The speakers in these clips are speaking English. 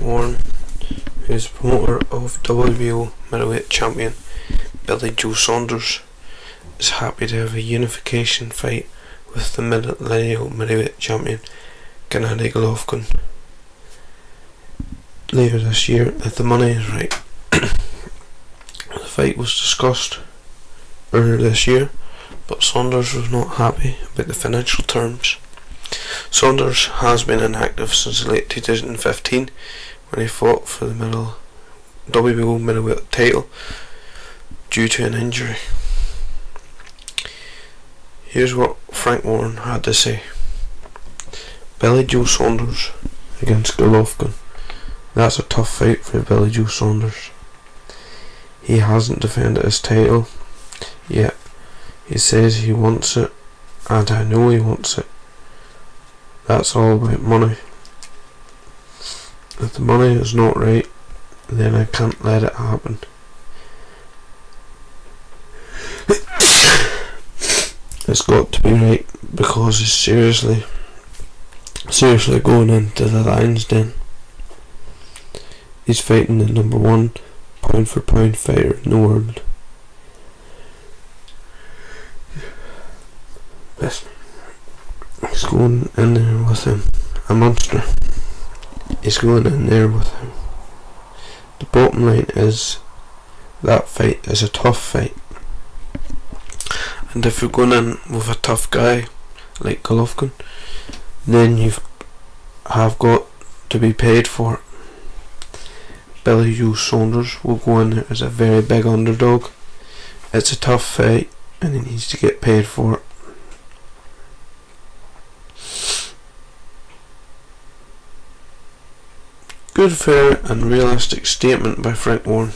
Warren, who is promoter of WBO middleweight champion Billy Joe Saunders, is happy to have a unification fight with the millennial middleweight champion Gennady Golovkin later this year if the money is right. The fight was discussed earlier this year, but Saunders was not happy about the financial terms. Saunders has been inactive since late 2015 when he fought for the WBO middleweight title due to an injury. Here's what Frank Warren had to say. Billy Joe Saunders against Golovkin. That's a tough fight for Billy Joe Saunders. He hasn't defended his title yet. He says he wants it, and I know he wants it. That's all about money. If the money is not right, then I can't let it happen. It's got to be right because he's seriously going into the Lions Den. He's fighting the #1 pound for pound fighter in the world. He's going in there with him, a monster. He's going in there with him. The bottom line is that fight is a tough fight, and if you're going in with a tough guy like Golovkin, then you have got to be paid for it. Billy Joe Saunders will go in there as a very big underdog. It's a tough fight and he needs to get paid for it. Good, fair and realistic statement by Frank Warren.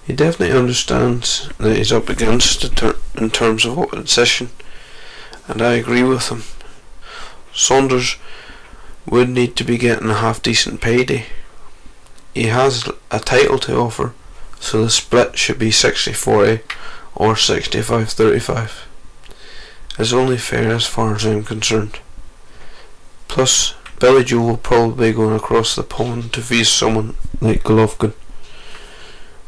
He definitely understands that he's up against it in terms of opposition, and I agree with him. Saunders would need to be getting a half decent payday. He has a title to offer, so the split should be 60-40 or 65-35. It's only fair as far as I'm concerned. Plus, Billy Joe will probably be going across the pond to face someone like Golovkin.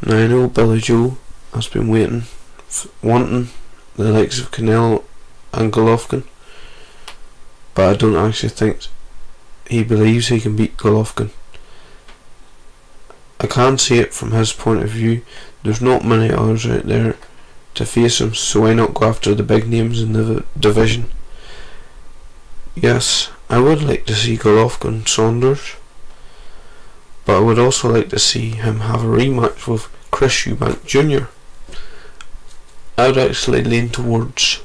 Now I know Billy Joe has been wanting the likes of Canelo and Golovkin, but I don't actually think he believes he can beat Golovkin. I can see it from his point of view. There's not many others out there to face him, so why not go after the big names in the division? Yes, I would like to see Golovkin-Saunders, but I would also like to see him have a rematch with Chris Eubank Jr. I would actually lean towards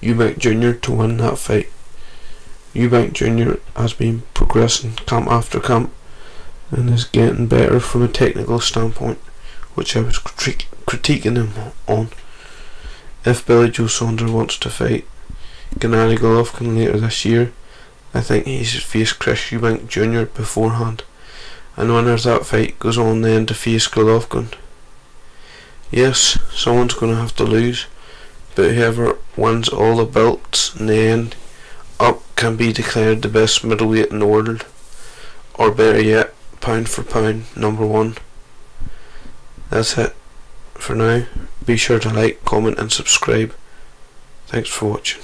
Eubank Jr. to win that fight. Eubank Jr. has been progressing camp after camp and is getting better from a technical standpoint, which I was critiquing him on. If Billy Joe Saunders wants to fight Gennady Golovkin later this year, I think he should face Chris Eubank Jr. beforehand, and when that fight goes on then to face Golovkin. Yes, someone's going to have to lose, but whoever wins all the belts in the end up can be declared the best middleweight in the world, or better yet, pound for pound #1. That's it for now. Be sure to like, comment and subscribe. Thanks for watching.